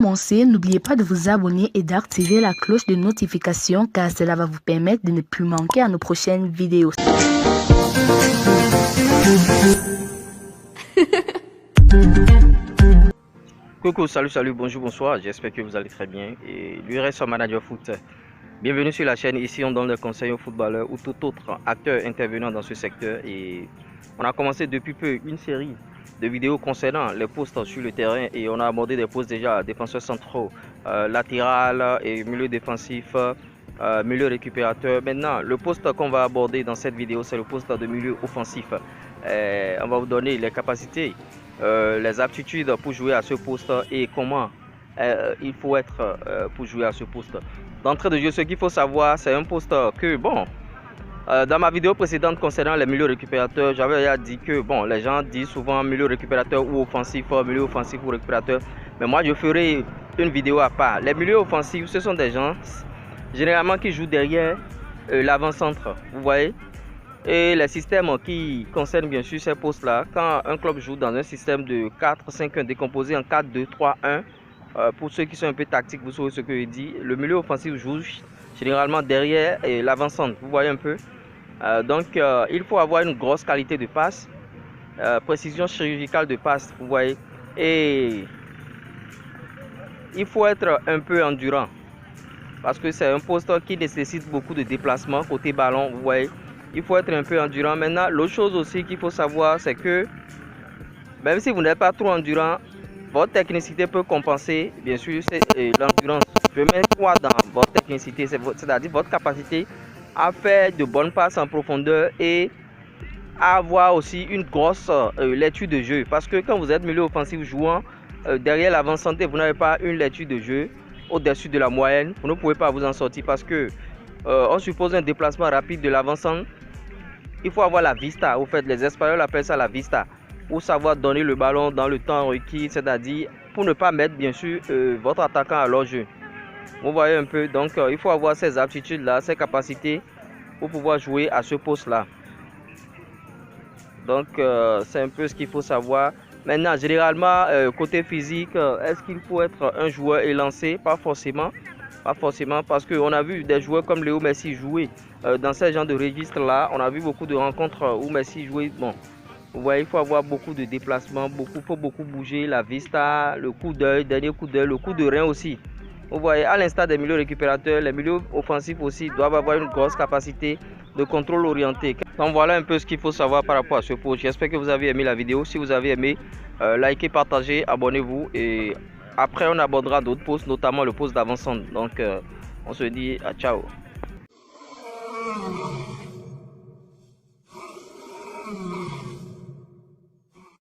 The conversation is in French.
Commencer, n'oubliez pas de vous abonner et d'activer la cloche de notification car cela va vous permettre de ne plus manquer à nos prochaines vidéos. Coucou, salut, bonjour, bonsoir, j'espère que vous allez très bien et lui reste manager foot. Bienvenue sur la chaîne, ici on donne des conseils aux footballeurs ou tout autre acteur intervenant dans ce secteur et on a commencé depuis peu une série de vidéos concernant les postes sur le terrain et on a abordé des postes déjà défenseurs centraux, latéral et milieu défensif, milieu récupérateur. Maintenant, le poste qu'on va aborder dans cette vidéo, c'est le poste de milieu offensif. On va vous donner les capacités, les aptitudes pour jouer à ce poste et comment il faut être pour jouer à ce poste. D'entrée de jeu, ce qu'il faut savoir, c'est un poste que, bon, dans ma vidéo précédente concernant les milieux récupérateurs, j'avais dit que, bon, les gens disent souvent milieu récupérateur ou offensif, milieu offensif ou récupérateur. Mais moi, je ferai une vidéo à part. Les milieux offensifs, ce sont des gens, généralement, qui jouent derrière l'avant-centre, vous voyez. Et les systèmes qui concernent bien sûr ces postes-là, quand un club joue dans un système de 4-5-1 décomposé en 4-2-3-1, pour ceux qui sont un peu tactiques, vous saurez ce que je dis. Le milieu offensif joue généralement derrière l'avant-centre, vous voyez un peu. Donc il faut avoir une grosse qualité de passe, précision chirurgicale de passe, vous voyez. Et il faut être un peu endurant, parce que c'est un poste qui nécessite beaucoup de déplacement côté ballon, vous voyez. Il faut être un peu endurant. Maintenant, l'autre chose aussi qu'il faut savoir, c'est que même si vous n'êtes pas trop endurant, votre technicité peut compenser, bien sûr, l'endurance. Je mets quoi dans votre technicité? C'est-à-dire votre capacité à faire de bonnes passes en profondeur et à avoir aussi une grosse lecture de jeu. Parce que quand vous êtes milieu offensif jouant derrière l'avant-centre, vous n'avez pas une lecture de jeu au-dessus de la moyenne, vous ne pouvez pas vous en sortir parce que on suppose un déplacement rapide de l'avant-centre. Il faut avoir la vista. Au fait, les Espagnols appellent ça la vista, pour savoir donner le ballon dans le temps requis, c'est-à-dire pour ne pas mettre bien sûr votre attaquant à leur jeu. Vous voyez un peu, donc il faut avoir ces aptitudes-là, ces capacités pour pouvoir jouer à ce poste-là. Donc c'est un peu ce qu'il faut savoir. Maintenant, généralement, côté physique, est-ce qu'il faut être un joueur élancé? Pas forcément. Pas forcément, parce qu'on a vu des joueurs comme Léo Messi jouer dans ce genre de registre-là. On a vu beaucoup de rencontres où Messi jouait. Bon, vous voyez, il faut avoir beaucoup de déplacements, faut beaucoup bouger, la vista, le coup d'œil, dernier coup d'œil, le coup de rein aussi. Vous voyez, à l'instar des milieux récupérateurs, les milieux offensifs aussi doivent avoir une grosse capacité de contrôle orienté. Donc voilà un peu ce qu'il faut savoir par rapport à ce poste. J'espère que vous avez aimé la vidéo. Si vous avez aimé, likez, partagez, abonnez-vous et après on abordera d'autres postes, notamment le poste d'avant-centre. Donc on se dit à ciao.